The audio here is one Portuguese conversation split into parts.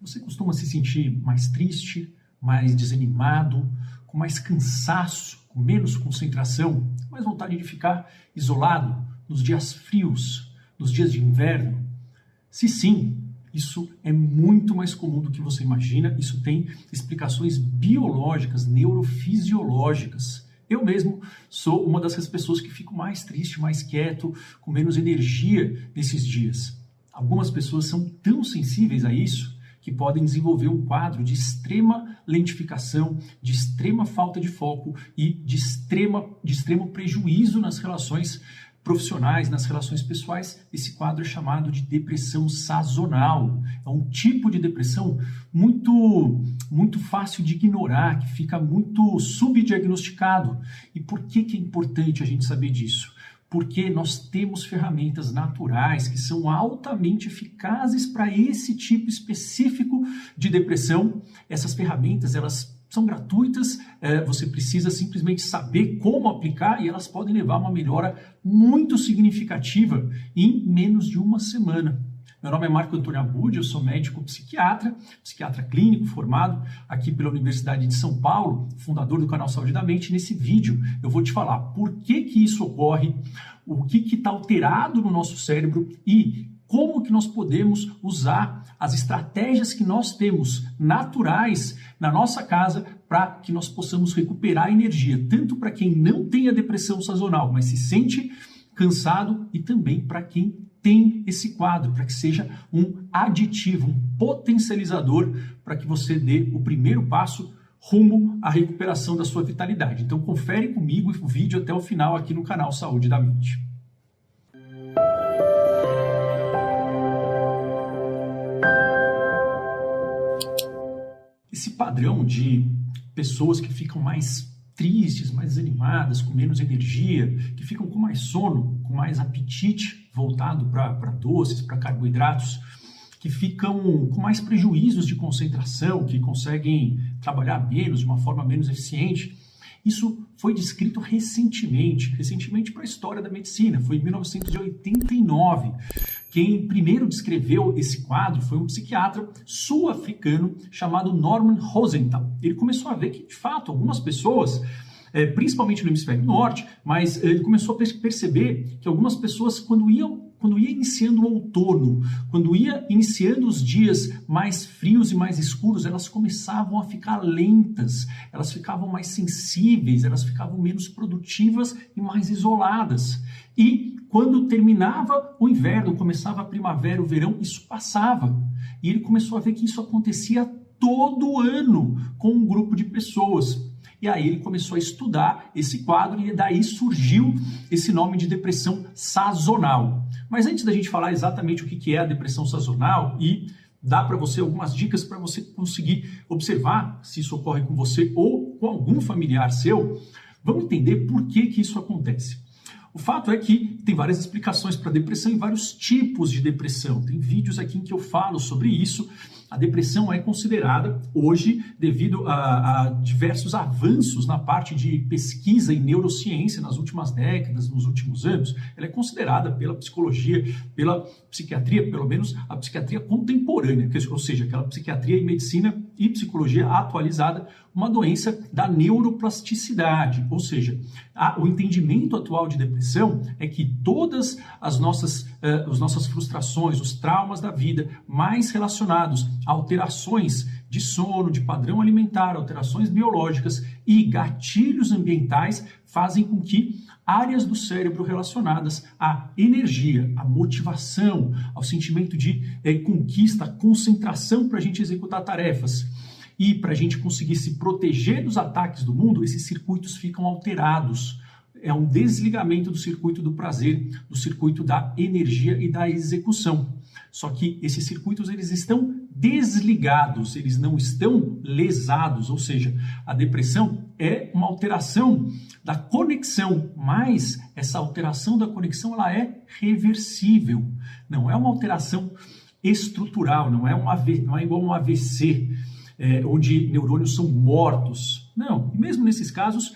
Você costuma se sentir mais triste, mais desanimado, com mais cansaço, com menos concentração, mais vontade de ficar isolado nos dias frios, nos dias de inverno? Se sim, isso é muito mais comum do que você imagina. Isso tem explicações biológicas, neurofisiológicas. Eu mesmo sou uma dessas pessoas que fico mais triste, mais quieto, com menos energia nesses dias. Algumas pessoas são tão sensíveis a isso que podem desenvolver um quadro de extrema lentificação, de extrema falta de foco e de extremo prejuízo nas relações profissionais, nas relações pessoais. Esse quadro é chamado de depressão sazonal. É um tipo de depressão muito fácil de ignorar, que fica muito subdiagnosticado. E por que é importante a gente saber disso? Porque nós temos ferramentas naturais que são altamente eficazes para esse tipo específico de depressão. Essas ferramentas, elas são gratuitas, você precisa simplesmente saber como aplicar e elas podem levar a uma melhora muito significativa em menos de uma semana. Meu nome é Marco Antônio Abud, eu sou médico psiquiatra clínico formado aqui pela Universidade de São Paulo, fundador do canal Saúde da Mente. Nesse vídeo eu vou te falar por que isso ocorre, o que está alterado no nosso cérebro e como que nós podemos usar as estratégias que nós temos naturais na nossa casa para que nós possamos recuperar energia, tanto para quem não tem a depressão sazonal, mas se sente cansado, e também para quem tem esse quadro, para que seja um aditivo, um potencializador para que você dê o primeiro passo rumo à recuperação da sua vitalidade. Então confere comigo o vídeo até o final aqui no canal Saúde da Mente. Esse padrão de pessoas que ficam mais tristes, mais desanimadas, com menos energia, que ficam com mais sono, com mais apetite voltado para doces, para carboidratos, que ficam com mais prejuízos de concentração, que conseguem trabalhar menos, de uma forma menos eficiente. Isso foi descrito recentemente para a história da medicina, foi em 1989. Quem primeiro descreveu esse quadro foi um psiquiatra sul-africano chamado Norman Rosenthal. Ele começou a ver que, de fato, algumas pessoas, principalmente no hemisfério norte, mas ele começou a perceber que algumas pessoas, quando ia iniciando o outono, quando ia iniciando os dias mais frios e mais escuros, elas começavam a ficar lentas, elas ficavam mais sensíveis, elas ficavam menos produtivas e mais isoladas. E quando terminava o inverno, começava a primavera, o verão, isso passava. E ele começou a ver que isso acontecia todo ano com um grupo de pessoas. E aí ele começou a estudar esse quadro e daí surgiu esse nome de depressão sazonal. Mas antes da gente falar exatamente o que é a depressão sazonal e dar para você algumas dicas para você conseguir observar se isso ocorre com você ou com algum familiar seu, vamos entender por que isso acontece. O fato é que tem várias explicações para a depressão e vários tipos de depressão. Tem vídeos aqui em que eu falo sobre isso. A depressão é considerada hoje, devido a diversos avanços na parte de pesquisa em neurociência nas últimas décadas, nos últimos anos, ela é considerada pela psicologia, pela psiquiatria, pelo menos a psiquiatria contemporânea, ou seja, aquela psiquiatria e medicina e psicologia atualizada, uma doença da neuroplasticidade, ou seja, o entendimento atual de depressão é que todas as nossas frustrações, os traumas da vida, mais relacionados a alterações de sono, de padrão alimentar, alterações biológicas e gatilhos ambientais fazem com que áreas do cérebro relacionadas à energia, à motivação, ao sentimento de conquista, concentração para a gente executar tarefas e para a gente conseguir se proteger dos ataques do mundo, esses circuitos ficam alterados. É um desligamento do circuito do prazer, do circuito da energia e da execução. Só que esses circuitos, eles estão desligados, eles não estão lesados, ou seja, a depressão é uma alteração da conexão, mas essa alteração da conexão ela é reversível, não é uma alteração estrutural, não é igual um AVC, onde neurônios são mortos. Não, e mesmo nesses casos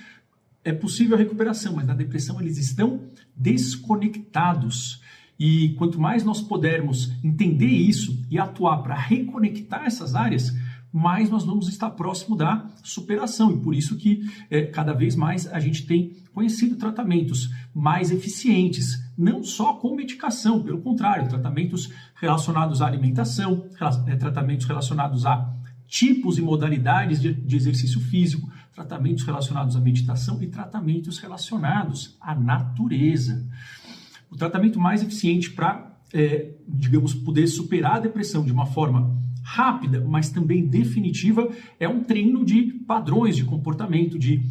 é possível a recuperação, mas na depressão eles estão desconectados. E quanto mais nós pudermos entender isso e atuar para reconectar essas áreas, mais nós vamos estar próximo da superação. E por isso que cada vez mais a gente tem conhecido tratamentos mais eficientes, não só com medicação, pelo contrário, tratamentos relacionados à alimentação, tratamentos relacionados a tipos e modalidades de exercício físico, tratamentos relacionados à meditação e tratamentos relacionados à natureza. O tratamento mais eficiente para, digamos, poder superar a depressão de uma forma rápida, mas também definitiva, é um treino de padrões de comportamento, de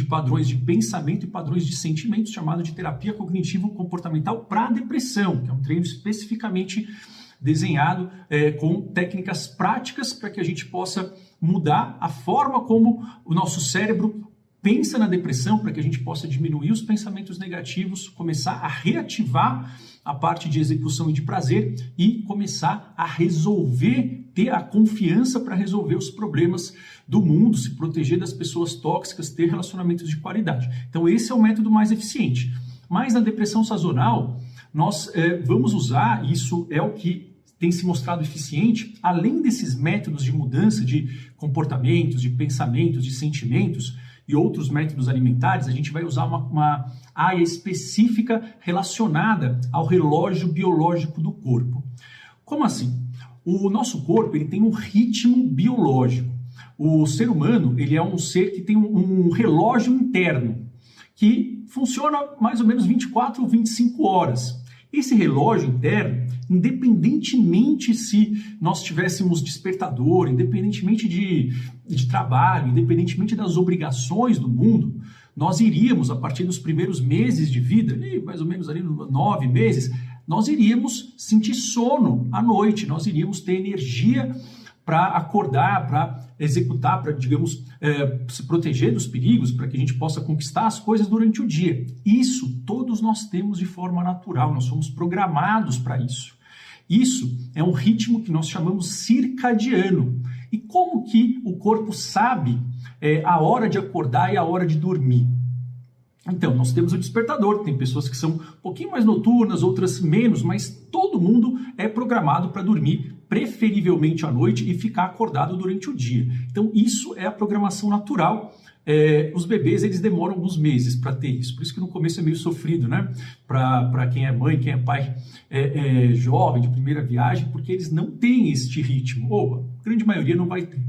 padrões de pensamento e padrões de sentimentos, chamado de terapia cognitivo-comportamental para a depressão, que é um treino especificamente desenhado com técnicas práticas para que a gente possa mudar a forma como o nosso cérebro pensa na depressão, para que a gente possa diminuir os pensamentos negativos, começar a reativar a parte de execução e de prazer e começar a resolver, ter a confiança para resolver os problemas do mundo, se proteger das pessoas tóxicas, ter relacionamentos de qualidade. Então esse é o método mais eficiente. Mas na depressão sazonal, nós vamos usar, isso é o que tem se mostrado eficiente, além desses métodos de mudança de comportamentos, de pensamentos, de sentimentos, e outros métodos alimentares, a gente vai usar uma área específica relacionada ao relógio biológico do corpo. Como assim? O nosso corpo ele tem um ritmo biológico. O ser humano ele é um ser que tem um relógio interno que funciona mais ou menos 24 ou 25 horas. Esse relógio interno, independentemente se nós tivéssemos despertador, independentemente de trabalho, independentemente das obrigações do mundo, nós iríamos, a partir dos primeiros meses de vida, mais ou menos ali 9 meses, nós iríamos sentir sono à noite, nós iríamos ter energia para acordar, para executar, para, digamos, se proteger dos perigos, para que a gente possa conquistar as coisas durante o dia. Isso todos nós temos de forma natural, nós somos programados para isso. Isso é um ritmo que nós chamamos circadiano. E como que o corpo sabe a hora de acordar e a hora de dormir? Então, nós temos o despertador, tem pessoas que são um pouquinho mais noturnas, outras menos, mas todo mundo é programado para dormir, preferivelmente à noite, e ficar acordado durante o dia. Então, isso é a programação natural. Os bebês, eles demoram alguns meses para ter isso, por isso que no começo é meio sofrido, né? Para quem é mãe, quem é pai jovem, de primeira viagem, porque eles não têm este ritmo, ou a grande maioria não vai ter,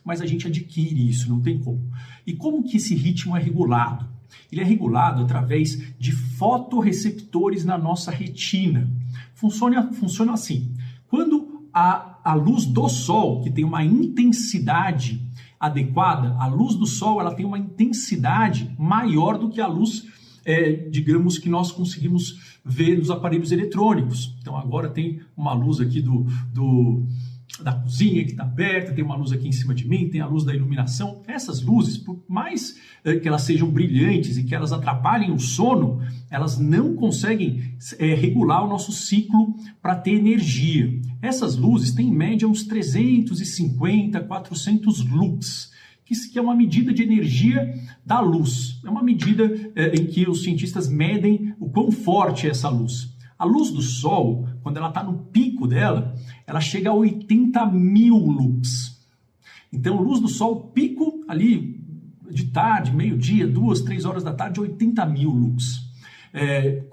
mas a gente adquire isso, não tem como. E como que esse ritmo é regulado? Ele é regulado através de fotorreceptores na nossa retina. Funciona assim, quando a luz do sol, que tem uma intensidade adequada, a luz do sol ela tem uma intensidade maior do que a luz, digamos, que nós conseguimos ver nos aparelhos eletrônicos. Então agora tem uma luz aqui da cozinha que está aberta, tem uma luz aqui em cima de mim, tem a luz da iluminação. Essas luzes, por mais que elas sejam brilhantes e que elas atrapalhem o sono, elas não conseguem regular o nosso ciclo para ter energia. Essas luzes têm em média uns 350, 400 lux, que é uma medida de energia da luz. É uma medida em que os cientistas medem o quão forte é essa luz. A luz do sol, quando ela está no pico dela, ela chega a 80 mil lux. Então, luz do sol, pico ali de tarde, meio-dia, 2, 3 horas da tarde, 80 mil lux.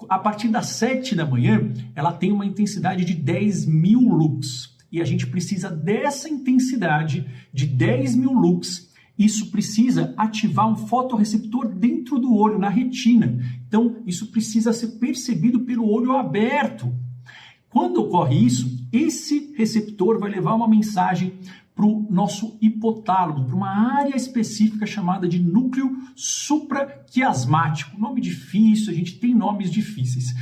A partir das 7 da manhã, ela tem uma intensidade de 10 mil lux. E a gente precisa dessa intensidade de 10 mil lux. Isso precisa ativar um fotorreceptor dentro do olho, na retina. Então, isso precisa ser percebido pelo olho aberto. Quando ocorre isso, esse receptor vai levar uma mensagem para o nosso hipotálamo, para uma área específica chamada de núcleo supraquiasmático. Nome difícil, a gente tem nomes difíceis.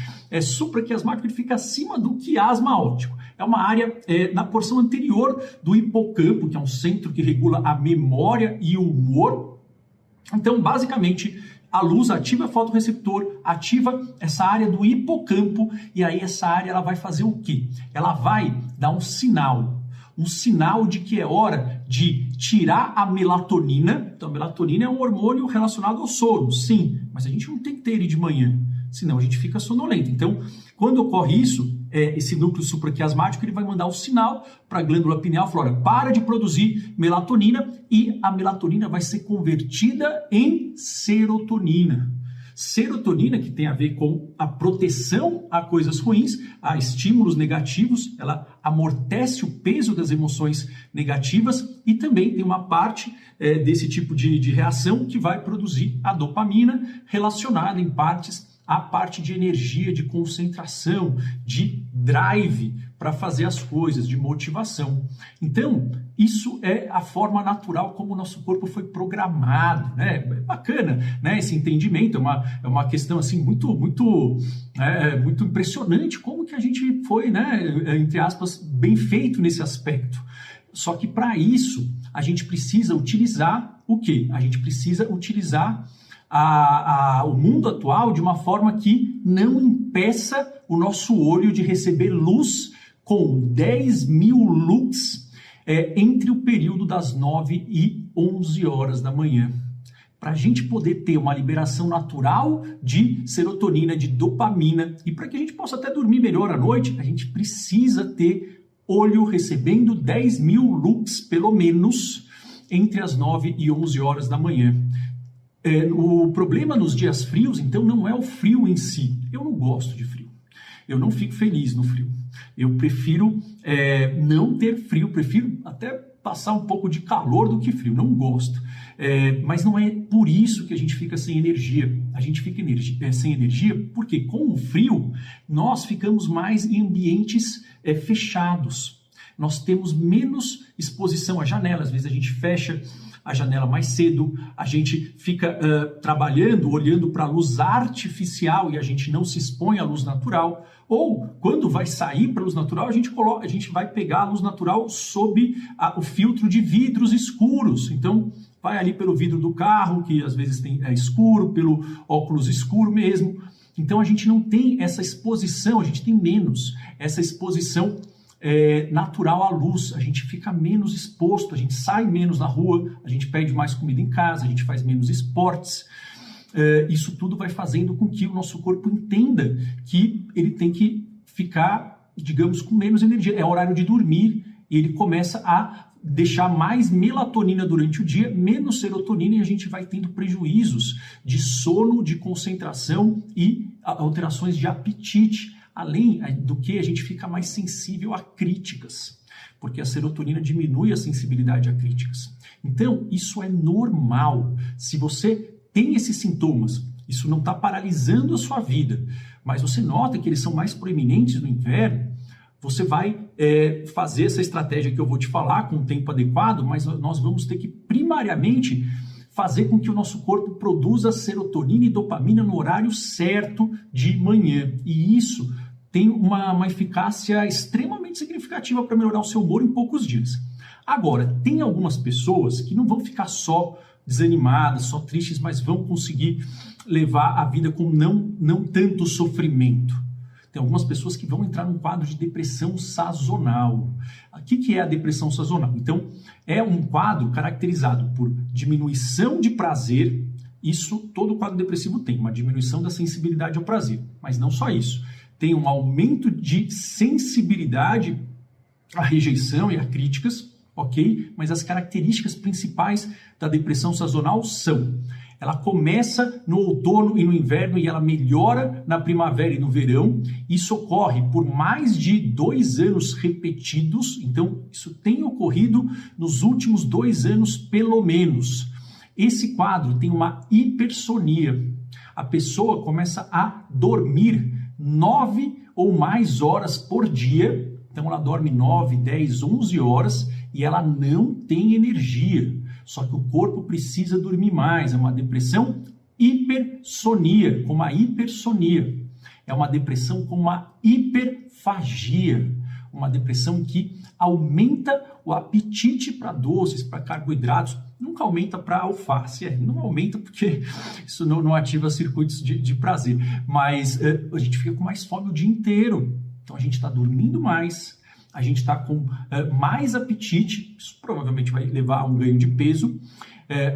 Supraquiasmático, ele fica acima do quiasma óptico. É uma área na porção anterior do hipocampo, que é um centro que regula a memória e o humor. Então, basicamente, a luz ativa o fotorreceptor, ativa essa área do hipocampo, e aí essa área ela vai fazer o quê? Ela vai dar um sinal de que é hora de tirar a melatonina. Então, a melatonina é um hormônio relacionado ao sono, sim, mas a gente não tem que ter ele de manhã. senão a gente fica sonolento. Então, quando ocorre isso, esse núcleo supraquiasmático ele vai mandar um sinal para a glândula pineal, falar, olha, para de produzir melatonina, e a melatonina vai ser convertida em serotonina. Serotonina, que tem a ver com a proteção a coisas ruins, a estímulos negativos, ela amortece o peso das emoções negativas, e também tem uma parte desse tipo de reação que vai produzir a dopamina, relacionada em partes à parte de energia, de concentração, de drive para fazer as coisas, de motivação. Então, isso é a forma natural como o nosso corpo foi programado, né? É bacana, né? Esse entendimento é uma questão assim muito impressionante como que a gente foi, né? Entre aspas, bem feito nesse aspecto. Só que para isso a gente precisa utilizar o quê? A gente precisa utilizar o mundo atual de uma forma que não impeça o nosso olho de receber luz com 10.000 lux entre o período das 9 e 11 horas da manhã. Para a gente poder ter uma liberação natural de serotonina, de dopamina, e para que a gente possa até dormir melhor à noite, a gente precisa ter olho recebendo 10.000 lux, pelo menos, entre as 9 e 11 horas da manhã. O problema nos dias frios, então, não é o frio em si. Eu não gosto de frio. Eu não fico feliz no frio. Eu prefiro não ter frio, prefiro até passar um pouco de calor do que frio. Não gosto. Mas não é por isso que a gente fica sem energia. A gente fica sem energia porque, com o frio, nós ficamos mais em ambientes fechados. Nós temos menos exposição à janela. Às vezes a gente fecha a janela mais cedo, a gente fica trabalhando, olhando para a luz artificial e a gente não se expõe à luz natural. Ou, quando vai sair para a luz natural, a gente vai pegar a luz natural sob o filtro de vidros escuros. Então, vai ali pelo vidro do carro, que às vezes é escuro, pelo óculos escuro mesmo. Então, a gente não tem essa exposição, a gente tem menos essa exposição natural à luz, a gente fica menos exposto, a gente sai menos na rua, a gente pede mais comida em casa, a gente faz menos esportes. Isso tudo vai fazendo com que o nosso corpo entenda que ele tem que ficar, digamos, com menos energia. É horário de dormir e ele começa a deixar mais melatonina durante o dia, menos serotonina, e a gente vai tendo prejuízos de sono, de concentração e alterações de apetite. Além do que, a gente fica mais sensível a críticas, porque a serotonina diminui a sensibilidade a críticas. Então, isso é normal. Se você tem esses sintomas, isso não está paralisando a sua vida, mas você nota que eles são mais proeminentes no inverno, você vai fazer essa estratégia que eu vou te falar com o tempo adequado, mas nós vamos ter que, primariamente, fazer com que o nosso corpo produza serotonina e dopamina no horário certo de manhã. E isso tem uma eficácia extremamente significativa para melhorar o seu humor em poucos dias. Agora, tem algumas pessoas que não vão ficar só desanimadas, só tristes, mas vão conseguir levar a vida com não tanto sofrimento. Tem algumas pessoas que vão entrar num quadro de depressão sazonal. O que é a depressão sazonal? Então, é um quadro caracterizado por diminuição de prazer. Isso todo quadro depressivo tem, uma diminuição da sensibilidade ao prazer. Mas não só isso. Tem um aumento de sensibilidade à rejeição e a críticas, ok? Mas as características principais da depressão sazonal são: ela começa no outono e no inverno e ela melhora na primavera e no verão. Isso ocorre por mais de 2 anos repetidos. Então, isso tem ocorrido nos últimos 2 anos, pelo menos. Esse quadro tem uma hipersonia. A pessoa começa a dormir 9 ou mais horas por dia. Então, ela dorme 9, 10, 11 horas e ela não tem energia. Só que o corpo precisa dormir mais. É uma depressão hipersonia, com uma hipersonia. É uma depressão com uma hiperfagia. Uma depressão que aumenta o apetite para doces, para carboidratos. Nunca aumenta para alface. Não aumenta porque isso não ativa circuitos de prazer. Mas a gente fica com mais fome o dia inteiro. Então a gente está dormindo mais. A gente está com mais apetite, isso provavelmente vai levar a um ganho de peso.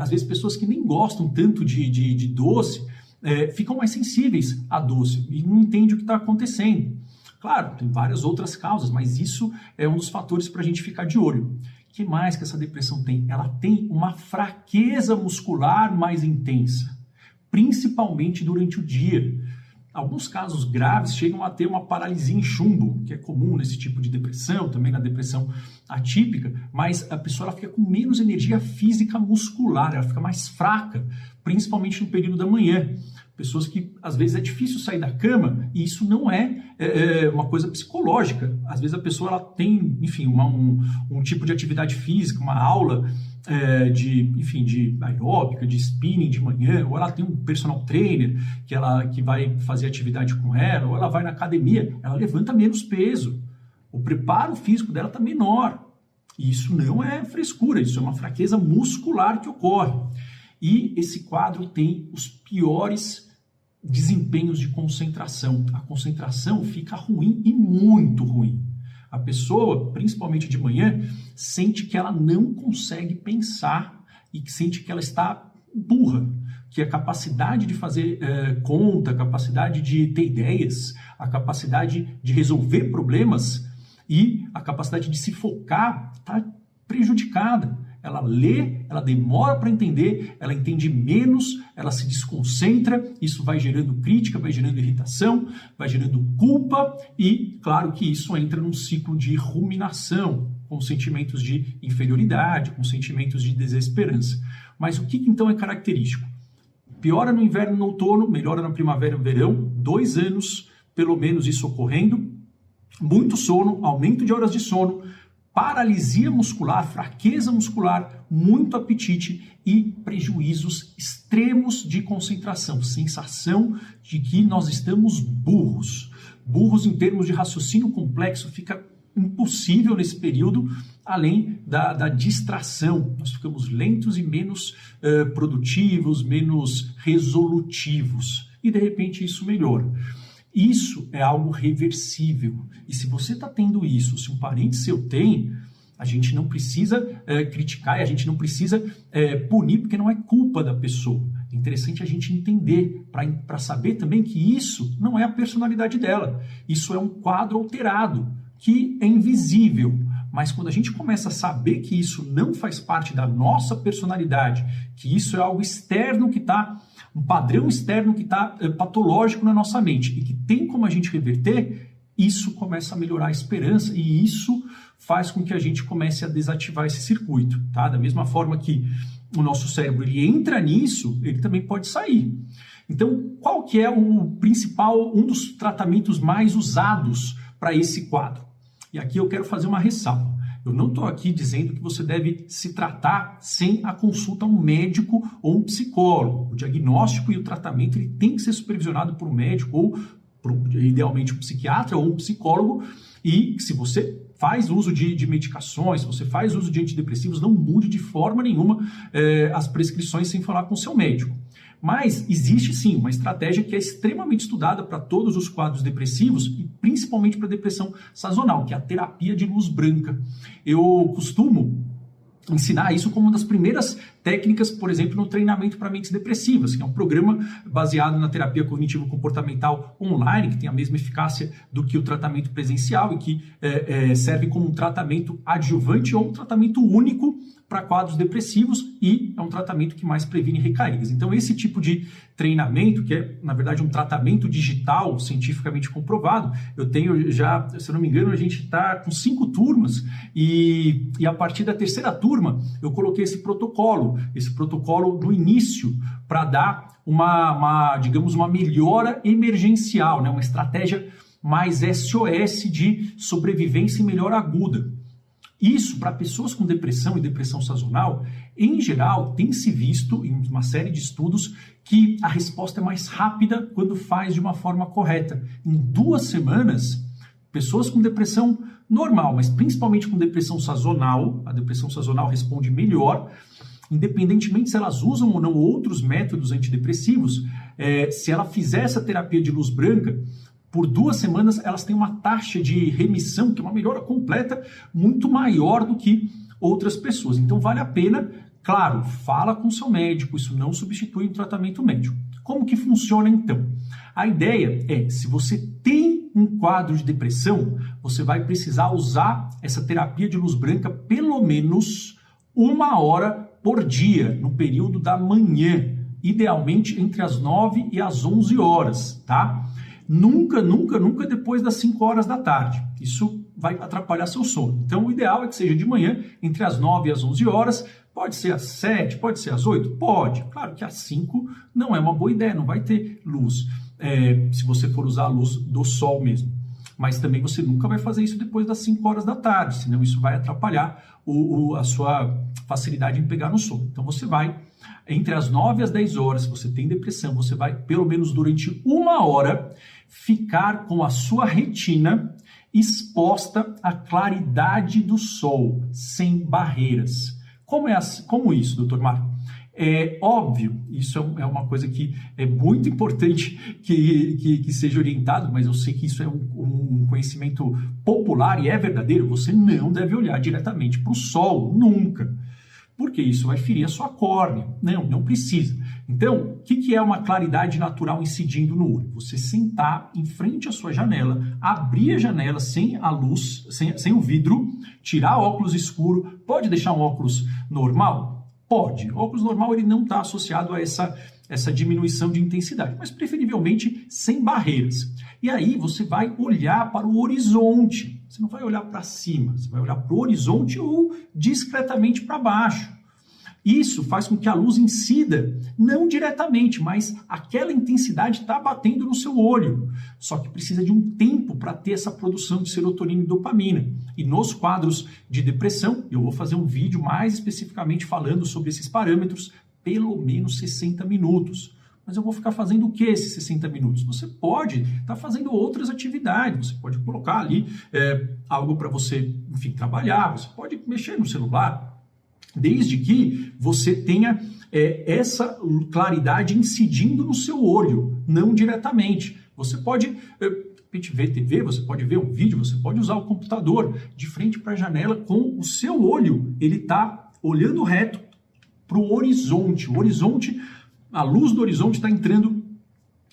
Às vezes pessoas que nem gostam tanto de doce, ficam mais sensíveis a doce e não entendem o que está acontecendo. Claro, tem várias outras causas, mas isso é um dos fatores para a gente ficar de olho. O que mais que essa depressão tem? Ela tem uma fraqueza muscular mais intensa, principalmente durante o dia. Alguns casos graves chegam a ter uma paralisia em chumbo, que é comum nesse tipo de depressão, também na depressão atípica, mas a pessoa ela fica com menos energia física muscular, ela fica mais fraca, principalmente no período da manhã. Pessoas que, às vezes, é difícil sair da cama e isso não é uma coisa psicológica. Às vezes a pessoa ela tem, enfim, um tipo de atividade física, uma aula de aeróbica, de spinning de manhã, ou ela tem um personal trainer que vai fazer atividade com ela, ou ela vai na academia, ela levanta menos peso. O preparo físico dela está menor. E isso não é frescura, isso é uma fraqueza muscular que ocorre. E esse quadro tem os piores desempenhos de concentração. A concentração fica ruim e muito ruim. A pessoa, principalmente de manhã, sente que ela não consegue pensar e que sente que ela está burra, que a capacidade de fazer conta, a capacidade de ter ideias, a capacidade de resolver problemas e a capacidade de se focar está prejudicada. Ela lê, ela demora para entender, ela entende menos, ela se desconcentra, isso vai gerando crítica, vai gerando irritação, vai gerando culpa e, claro, que isso entra num ciclo de ruminação, com sentimentos de inferioridade, com sentimentos de desesperança. Mas o que então é característico? Piora no inverno e no outono, melhora na primavera e no verão, 2 anos, pelo menos isso ocorrendo, muito sono, aumento de horas de sono, paralisia muscular, fraqueza muscular, muito apetite e prejuízos extremos de concentração, sensação de que nós estamos burros. Burros em termos de raciocínio complexo, fica impossível nesse período, além da distração. Nós ficamos lentos e menos produtivos, menos resolutivos. E de repente isso melhora. Isso é algo reversível. E se você está tendo isso, se um parente seu tem, a gente não precisa criticar e a gente não precisa punir, porque não é culpa da pessoa. É interessante a gente entender, para saber também que isso não é a personalidade dela. Isso é um quadro alterado, que é invisível. Mas quando a gente começa a saber que isso não faz parte da nossa personalidade, que isso é algo externo que está, um padrão externo que está patológico na nossa mente e que tem como a gente reverter, isso começa a melhorar a esperança e isso faz com que a gente comece a desativar esse circuito, tá? Da mesma forma que o nosso cérebro ele entra nisso, ele também pode sair. Então, qual que é o principal, um dos tratamentos mais usados para esse quadro? E aqui eu quero fazer uma ressalva. Eu não estou aqui dizendo que você deve se tratar sem a consulta a um médico ou um psicólogo. O diagnóstico e o tratamento ele tem que ser supervisionado por um médico ou, idealmente, um psiquiatra ou um psicólogo. E se você faz uso de medicações, se você faz uso de antidepressivos, não mude de forma nenhuma as prescrições sem falar com o seu médico. Mas existe sim uma estratégia que é extremamente estudada para todos os quadros depressivos e principalmente para depressão sazonal, que é a terapia de luz branca. Eu costumo ensinar isso como uma das primeiras técnicas, por exemplo, no treinamento para mentes depressivas, que é um programa baseado na terapia cognitivo-comportamental online, que tem a mesma eficácia do que o tratamento presencial e que serve como um tratamento adjuvante ou um tratamento único para quadros depressivos e é um tratamento que mais previne recaídas. Então, esse tipo de treinamento, que é, na verdade, um tratamento digital cientificamente comprovado, eu tenho já, se eu não me engano, a gente está com 5 turmas e a partir da 3ª turma eu coloquei esse protocolo no início para dar digamos, uma melhora emergencial, né? Uma estratégia mais SOS de sobrevivência e melhora aguda. Isso, para pessoas com depressão e depressão sazonal, em geral, tem se visto em uma série de estudos que a resposta é mais rápida quando faz de uma forma correta. Em 2 semanas, pessoas com depressão normal, mas principalmente com depressão sazonal, a depressão sazonal responde melhor, independentemente se elas usam ou não outros métodos antidepressivos, se ela fizer essa terapia de luz branca, por 2 semanas, elas têm uma taxa de remissão, que é uma melhora completa, muito maior do que outras pessoas. Então, vale a pena, claro, fala com seu médico, isso não substitui um tratamento médico. Como que funciona então? A ideia é, se você tem um quadro de depressão, você vai precisar usar essa terapia de luz branca pelo menos 1 hora por dia, no período da manhã, idealmente entre as 9 e as 11 horas, tá? Nunca depois das 5 horas da tarde. Isso vai atrapalhar seu sono. Então, o ideal é que seja de manhã, entre as 9 e as 11 horas. Pode ser às 7, pode ser às 8? Pode. Claro que às 5 não é uma boa ideia, não vai ter luz, se você for usar a luz do sol mesmo. Mas também você nunca vai fazer isso depois das 5 horas da tarde, senão isso vai atrapalhar a sua facilidade em pegar no sono. Então, você vai, entre as 9 e as 10 horas, se você tem depressão, você vai, pelo menos durante 1 hora, ficar com a sua retina exposta à claridade do sol, sem barreiras. Como isso, doutor Marco? É óbvio, isso é uma coisa que é muito importante que seja orientado, mas eu sei que isso é um conhecimento popular e é verdadeiro. Você não deve olhar diretamente para o sol, nunca, porque isso vai ferir a sua córnea. Não precisa. Então, o que é uma claridade natural incidindo no olho? Você sentar em frente à sua janela, abrir a janela sem a luz, sem o vidro, tirar óculos escuro. Pode deixar um óculos normal? Pode. O óculos normal ele não está associado a essa diminuição de intensidade, mas preferivelmente sem barreiras. E aí você vai olhar para o horizonte. Você não vai olhar para cima, você vai olhar para o horizonte ou discretamente para baixo. Isso faz com que a luz incida, não diretamente, mas aquela intensidade está batendo no seu olho. Só que precisa de um tempo para ter essa produção de serotonina e dopamina. E nos quadros de depressão, eu vou fazer um vídeo mais especificamente falando sobre esses parâmetros, pelo menos 60 minutos. Mas eu vou ficar fazendo o que esses 60 minutos? Você pode estar fazendo outras atividades, você pode colocar ali algo para você, enfim, trabalhar, você pode mexer no celular, desde que você tenha essa claridade incidindo no seu olho, não diretamente. Você pode ver TV, você pode ver um vídeo, você pode usar o computador de frente para a janela com o seu olho. Ele está olhando reto para o horizonte. O horizonte, a luz do horizonte está entrando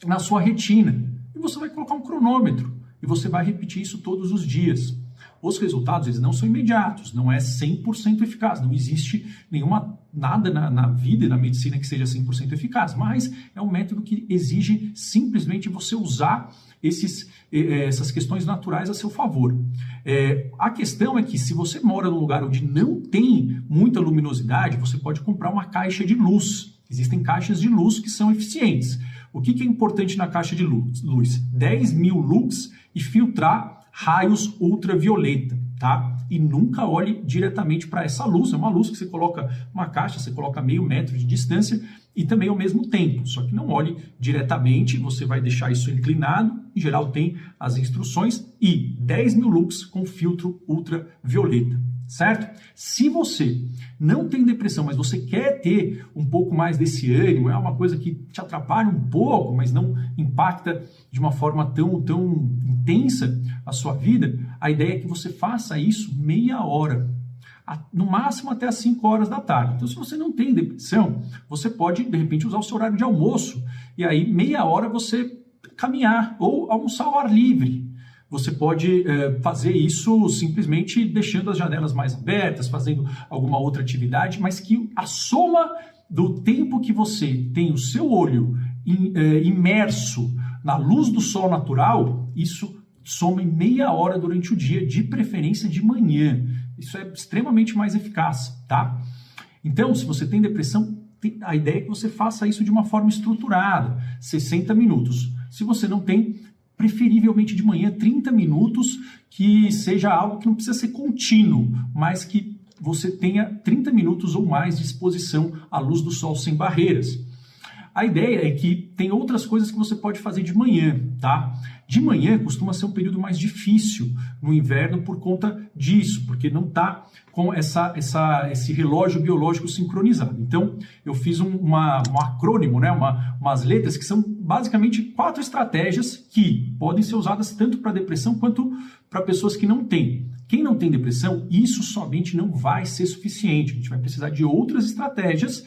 na sua retina. E você vai colocar um cronômetro e você vai repetir isso todos os dias. Os resultados eles não são imediatos, não é 100% eficaz, não existe nada na vida e na medicina que seja 100% eficaz, mas é um método que exige simplesmente você usar essas questões naturais a seu favor. A questão é que se você mora num lugar onde não tem muita luminosidade, você pode comprar uma caixa de luz. Existem caixas de luz que são eficientes. O que é importante na caixa de luz? 10.000 lux e filtrar raios ultravioleta, tá? E nunca olhe diretamente para essa luz. É uma luz que você coloca uma caixa, você coloca meio metro de distância e também ao mesmo tempo. Só que não olhe diretamente, você vai deixar isso inclinado. Em geral tem as instruções e 10.000 lux com filtro ultravioleta, certo? Se você não tem depressão, mas você quer ter um pouco mais desse ânimo, é uma coisa que te atrapalha um pouco, mas não impacta de uma forma tão intensa a sua vida, a ideia é que você faça isso meia hora, no máximo até as 5 horas da tarde. Então, se você não tem depressão, você pode, de repente, usar o seu horário de almoço, e aí meia hora você caminhar ou almoçar ao ar livre. Você pode fazer isso simplesmente deixando as janelas mais abertas, fazendo alguma outra atividade, mas que a soma do tempo que você tem o seu olho imerso na luz do sol natural, isso soma em meia hora durante o dia, de preferência de manhã. Isso é extremamente mais eficaz, tá? Então, se você tem depressão, a ideia é que você faça isso de uma forma estruturada, 60 minutos. Se você não tem, preferivelmente de manhã, 30 minutos, que seja algo que não precisa ser contínuo, mas que você tenha 30 minutos ou mais de exposição à luz do sol sem barreiras. A ideia é que tem outras coisas que você pode fazer de manhã, tá? De manhã costuma ser um período mais difícil no inverno por conta disso, porque não está com esse relógio biológico sincronizado. Então, eu fiz um acrônimo, né? umas letras que são basicamente 4 estratégias que podem ser usadas tanto para depressão quanto para pessoas que não têm. Quem não tem depressão, isso somente não vai ser suficiente. A gente vai precisar de outras estratégias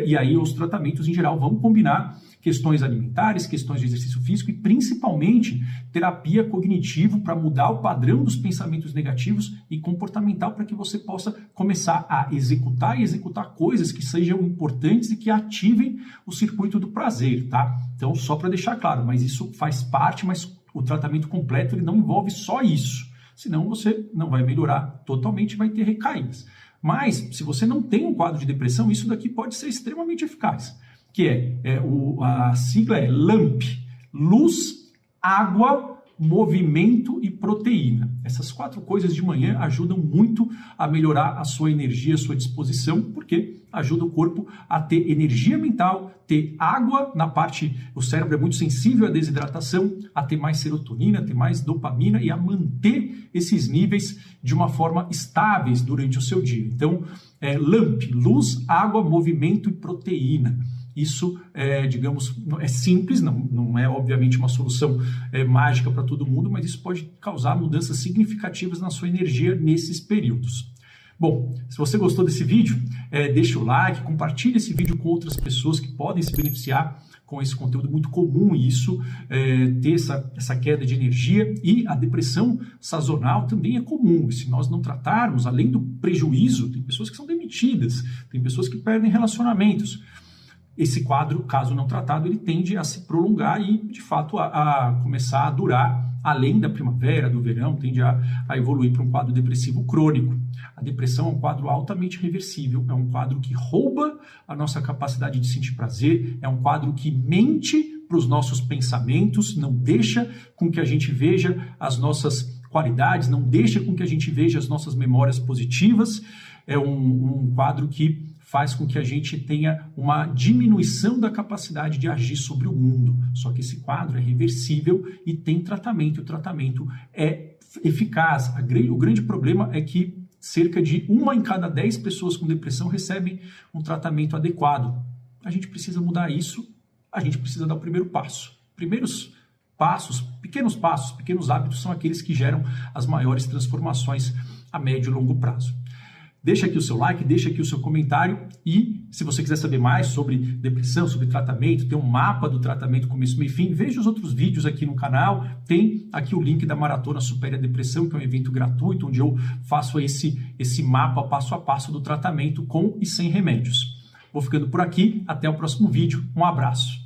e aí os tratamentos em geral vão combinar questões alimentares, questões de exercício físico e principalmente terapia cognitivo para mudar o padrão dos pensamentos negativos e comportamental para que você possa começar a executar coisas que sejam importantes e que ativem o circuito do prazer, tá? Então, só para deixar claro, mas isso faz parte, mas o tratamento completo ele não envolve só isso, senão você não vai melhorar totalmente, vai ter recaídas. Mas, se você não tem um quadro de depressão, isso daqui pode ser extremamente eficaz, que a sigla é LAMP, luz, água, movimento e proteína. Essas 4 coisas de manhã ajudam muito a melhorar a sua energia, a sua disposição, porque ajuda o corpo a ter energia mental, ter água na parte, o cérebro é muito sensível à desidratação, a ter mais serotonina, ter mais dopamina e a manter esses níveis de uma forma estáveis durante o seu dia. Então, LAMP, luz, água, movimento e proteína. Isso, digamos, é simples, não é obviamente uma solução mágica para todo mundo, mas isso pode causar mudanças significativas na sua energia nesses períodos. Bom, se você gostou desse vídeo, deixa o like, compartilhe esse vídeo com outras pessoas que podem se beneficiar com esse conteúdo muito comum, e isso, ter essa queda de energia. E a depressão sazonal também é comum, e se nós não tratarmos, além do prejuízo, tem pessoas que são demitidas, tem pessoas que perdem relacionamentos. Esse quadro, caso não tratado, ele tende a se prolongar e, de fato, a começar a durar além da primavera, do verão, tende a evoluir para um quadro depressivo crônico. A depressão é um quadro altamente reversível, é um quadro que rouba a nossa capacidade de sentir prazer, é um quadro que mente para os nossos pensamentos, não deixa com que a gente veja as nossas qualidades, não deixa com que a gente veja as nossas memórias positivas, é um quadro que faz com que a gente tenha uma diminuição da capacidade de agir sobre o mundo. Só que esse quadro é reversível e tem tratamento, e o tratamento é eficaz. O grande problema é que cerca de 1 em cada 10 pessoas com depressão recebem um tratamento adequado. A gente precisa mudar isso, a gente precisa dar o primeiro passo. Primeiros passos, pequenos hábitos são aqueles que geram as maiores transformações a médio e longo prazo. Deixa aqui o seu like, deixa aqui o seu comentário e se você quiser saber mais sobre depressão, sobre tratamento, tem um mapa do tratamento começo, meio e fim, veja os outros vídeos aqui no canal, tem aqui o link da Maratona Supere a Depressão, que é um evento gratuito, onde eu faço esse mapa passo a passo do tratamento com e sem remédios. Vou ficando por aqui, até o próximo vídeo, um abraço.